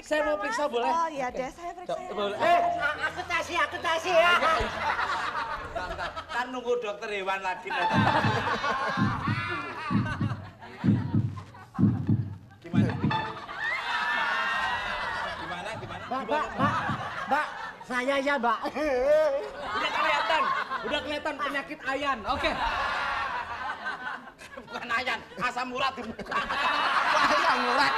Saya mau periksa boleh? Oh iya deh, saya periksa. Boleh. Aku tasi ya. Kan nunggu dokter hewan lagi. Gimana? Mbak, saya ya, Mbak. Udah kelihatan penyakit ayan. Oke. Bukan ayan, asam urat di muka. Asam urat.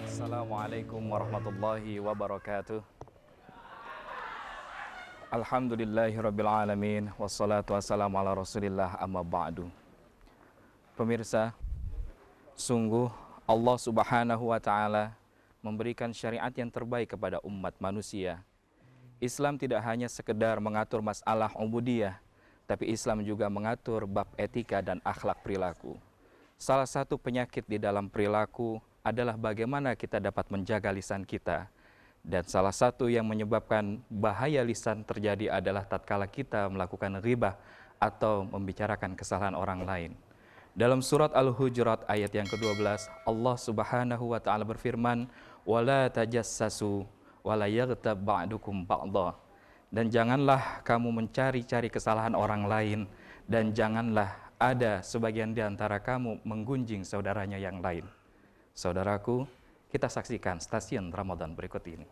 Assalamualaikum warahmatullahi wabarakatuh. Alhamdulillahirrabbilalamin. Wassalatu wassalamu ala rasulillah amma ba'du. Pemirsa, sungguh Allah subhanahu wa ta'ala memberikan syariat yang terbaik kepada umat manusia. Islam tidak hanya sekedar mengatur masalah ubudiyah, tapi Islam juga mengatur bab etika dan akhlak perilaku. Salah satu penyakit di dalam perilaku adalah bagaimana kita dapat menjaga lisan kita. Dan salah satu yang menyebabkan bahaya lisan terjadi adalah tatkala kita melakukan ghibah atau membicarakan kesalahan orang lain. Dalam surat Al-Hujurat ayat yang ke-12, Allah Subhanahu wa taala berfirman, "Wala tajassasu wala yaghtab ba'dukum ba'dha." Dan janganlah kamu mencari-cari kesalahan orang lain, dan janganlah ada sebagian di antara kamu menggunjing saudaranya yang lain. Saudaraku, kita saksikan stasiun Ramadan berikut ini.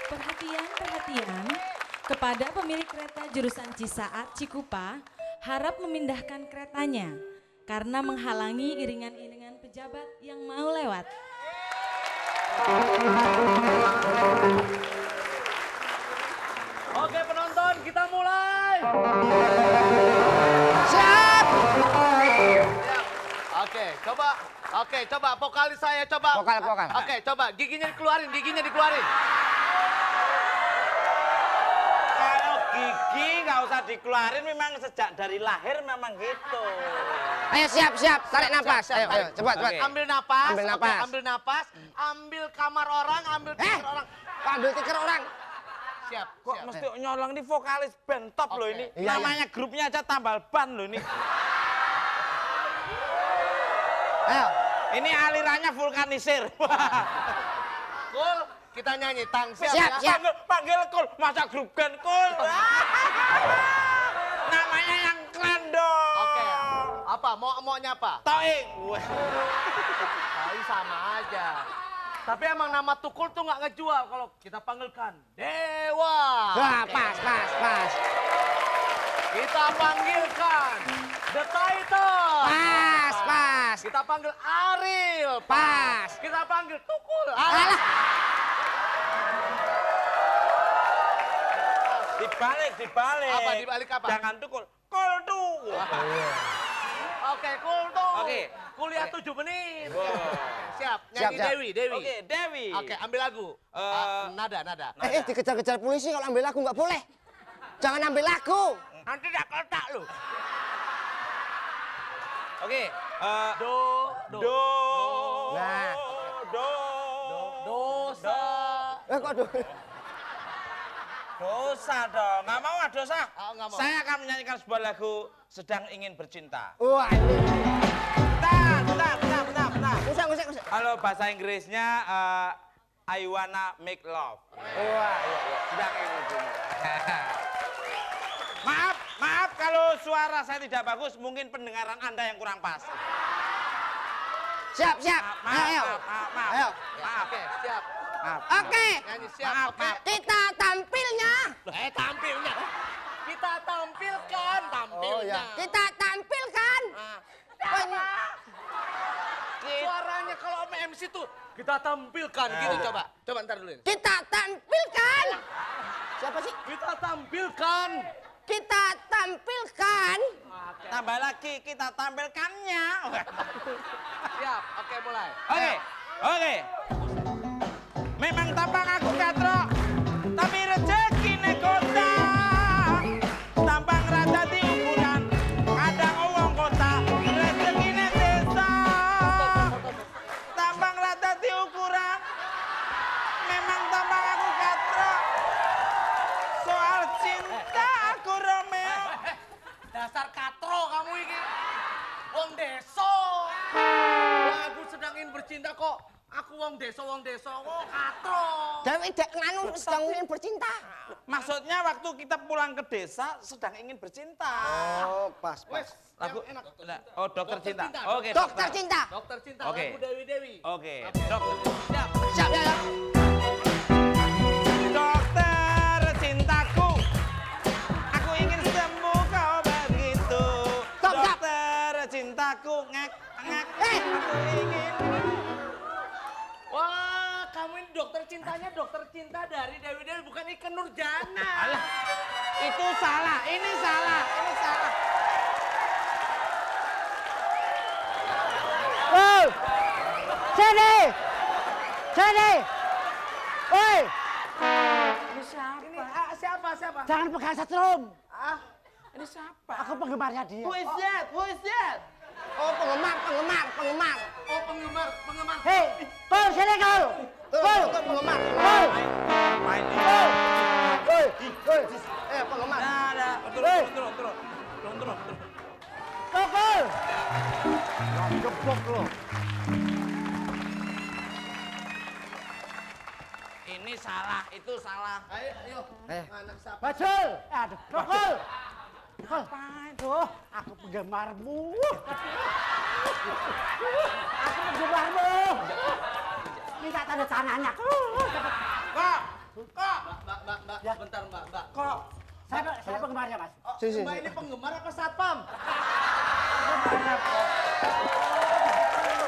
Perhatian kepada pemilik kereta jurusan Cisaat Cikupa, harap memindahkan keretanya karena menghalangi iringan-iringan pejabat yang mau lewat. Oke penonton, kita mulai. Siap. Oke, coba vokalis saya coba. Vokal. Oke, coba giginya dikeluarin. Kalau gigi nggak usah dikeluarin, memang sejak dari lahir memang gitu. Ayo siap. Tarik napas. Ayo, cepat. Oke. Ambil napas. Ambil Oke, napas. ambil napas. Ambil kamar orang, ambil tikar orang. Kok ambil tikar orang? Siap. Kok mesti nyolong di vokalis band top loh ini. Iya, Namanya grupnya aja tambal ban loh ini. Ayo. Ini alirannya vulkanisir. Kul, kita nyanyi tang siap. Siap. Ya? Panggil Kul, masa grup band Kul. Namanya yang keren dong. Oke. Apa? Maunya apa? Toing. Tapi sama aja. Tapi emang nama Tukul tuh nggak ngejual kalau kita panggilkan Dewa. Wah, pas. Kita panggilkan The Titan. Pas. Kita panggil Ariel. Pas. Kita panggil Tukul. Alah. Dibalik. Apa, dibalik apa? Jangan tukul. Kul tuh. Oke, Kul tuh. Oke. Kuliah 7 menit. Wow. Siap. Nyanyi Siap. Dewi. Oke, Dewi. Oke, ambil lagu. Nada. Dikejar-kejar polisi kalau ambil lagu nggak boleh. Jangan ambil lagu. Nanti tak letak lu. Oke. Do. Nah. Dosa. Kok aduh. Dosa dong. Nggak mau dosa. Oh, nggak mau. Saya akan menyanyikan sebuah lagu Sedang Ingin Bercinta. Wah. Bentar. Usah. Kalau bahasa Inggrisnya I wanna make love. Wah, iya. Sedang ingin bercinta. Maaf kalau suara saya tidak bagus, mungkin pendengaran Anda yang kurang pas. Siap. Ayo. Maaf. Oke, siap. Maaf. Oke. Nyanyi siap. Maaf, Oke. Kita tampilnya. Tampilnya. Kita tampilkan tampilnya. Oh, iya. Kita tampilkan. Suaranya kalau sama MC tuh kita tampilkan gitu coba. Coba ntar dulu ini. Kita tampilkan. Siapa sih? Kita tampilkan. Kita tampilkan. Oke. Tambah lagi, kita tampilkannya. Siap, oke mulai. Oke. Memang tampang aku katrok, tapi rezeki nekota. Tampang rada di ukuran, kadang uang kota, rezeki desa. Tampang rada di ukuran, memang tampang aku katrok. Soal cinta aku Romeo. Dasar katro kamu ini. Wong deso. Aku sedang ingin bercinta kok. Aku wong deso. Oh, katro. Dewi dek nganu sedang ingin bercinta. Maksudnya waktu kita pulang ke desa sedang ingin bercinta. Oh, pas. Wes, Lagu, yang enak. oh dokter cinta. cinta. Oke, Dokter cinta. Dokter cinta, Oke. lagu Dewi. Oke, dokter. Siap. Siap ya. Dokter cintaku, aku ingin sembuh kau begitu. Stop. Dokter cintaku, ngek. Aku ingin. Wah, kamu ini dokter cintanya dokter cinta dari Dewi bukan Ikke Nurjana. Alah, itu salah. Ini salah. Woi. Sini. Woi. Ini siapa? Jangan pegang setrum. Ini siapa? Aku penggemarnya dia. Who is that? Oh, penggemar. Oh, penggemar. Hei, kau sini kau. Kau penggemar. Kau. Main. Woi. Penggemar. Ada. Hei. Turun. Kau. Gebok lo. Ini salah, itu salah. Ayo. Anak siapa? Bajul. Aduh, Rokul. Apaan tuh? Aku penggemarmu. Minta tanda tangannya. Kok? Mbak, Ya. sebentar Mbak. Kok? Saya penggemarnya, Mas. Mbak ini penggemar apa satpam?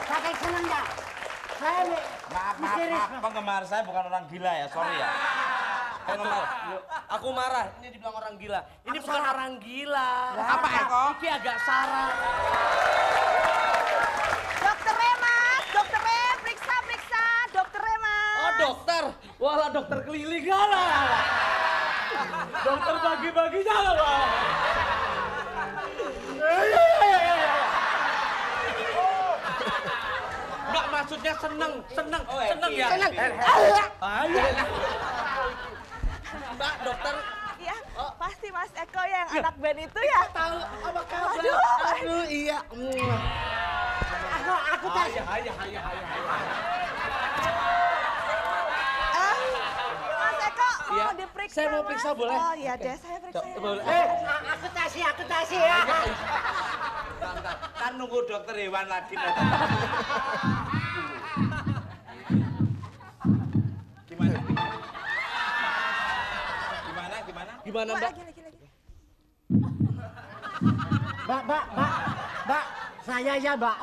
Saking senengnya. Saya nih. Maaf, penggemar saya bukan orang gila ya, sorry ya. Penggemar. Aku marah, ini dibilang orang gila. Ini bukan orang gila. Apa, Eko? Ini agak sarah. Dokter Remas, periksa, Dokter Remas. Oh, dokter. Walah, dokter keliling. Alah. Dokter bagi-bagi jalan. Mbak, maksudnya seneng ya? Seneng. Ayo. Mbak, dokter Iya, pasti Mas Eko yang anak band itu ya. tahu apa kabar? Aduh. Iya. Aku tes. Mas Eko Iya. mau diperiksa. Saya mau Mas? periksa, boleh? Oh iya deh, saya periksa. ya. Boleh. Aku tesi ya. Kan nunggu dokter hewan lagi. Gimana, Mbak? Lagi. Mbak, saya ya, Mbak.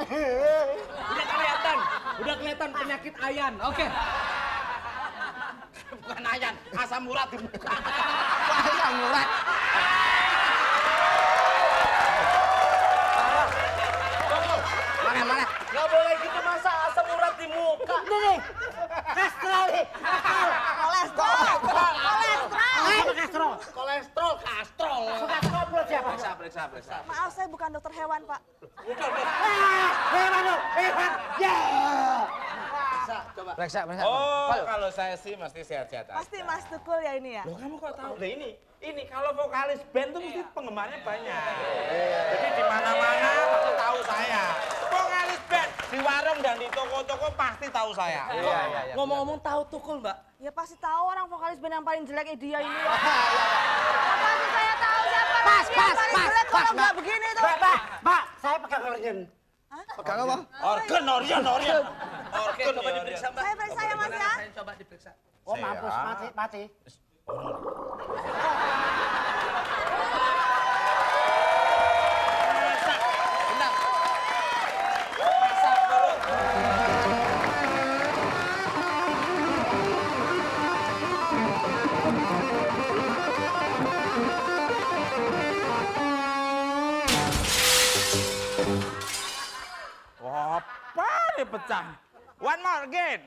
Udah kelihatan penyakit ayan. Oke. Bukan Ayan, asam urat di muka. Asam urat. Mana? Nggak boleh gitu, masa asam urat di muka. Nih. Kastrol nih. Kolesterol. Kolesterol, kastrol. Suka koplo siapa? Periksa. Maaf, saya bukan dokter hewan, Pak. Hewan. Ya. Coba. Periksa. Oh, kalau saya sih mesti sehat-sehat aja. Pasti Mas Tukul ya ini ya. Loh, kamu kok tahu? Nah, ini kalau vokalis band tuh mesti penggemarnya banyak. Jadi di mana-mana pasti tahu saya. Vokalis band di warung dan di toko-toko pasti tahu saya. Iya. Ngomong-ngomong tahu Tukul, Mbak. Ya pasti tahu orang vokalis band yang paling jelek dia ini. Pasti saya tahu siapa Pas, lagi yang paling jelek kalau nggak begini tuh. Mbak, saya pegang organ. Pegang apa? Organ. Oke, coba diperiksa, Mbak. Saya periksa ya, Mas, ya. Saya coba diperiksa. Oh, mampus, mati. Bentar. Masak dulu. pecah. One more again.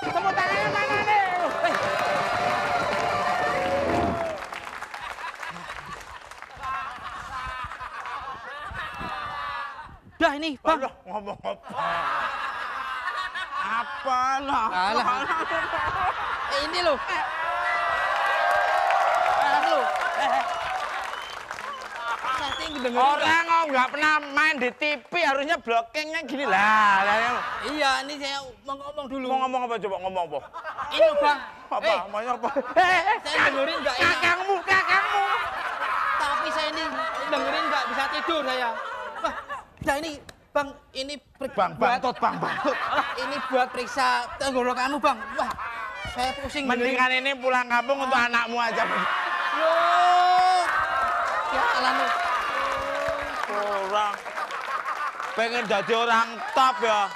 Tepuk tangannya mana nih? Dah ini, Bang. Aduh, ngomong apa? Apalah? Alah. Ini loh. Lu. Setting dengerin. Orang nggak pernah main di TV harusnya blockingnya gini lah. Iya, ini saya mau ngomong dulu. Mau ngomong apa coba ngomong apa? Ini, Bang. Apa? Maunya apa? Saya dengerin nggak enak. Kakangmu. Tapi saya ini dengerin nggak bisa tidur saya. Wah, nah ini Bang, ini Bang, bantut. ini buat periksa tenggorokanmu, Bang. Wah, saya pusing. Mendingan ini pulang kampung untuk anakmu aja. Loh. Jalan lu. Orang pengen jadi orang top ya.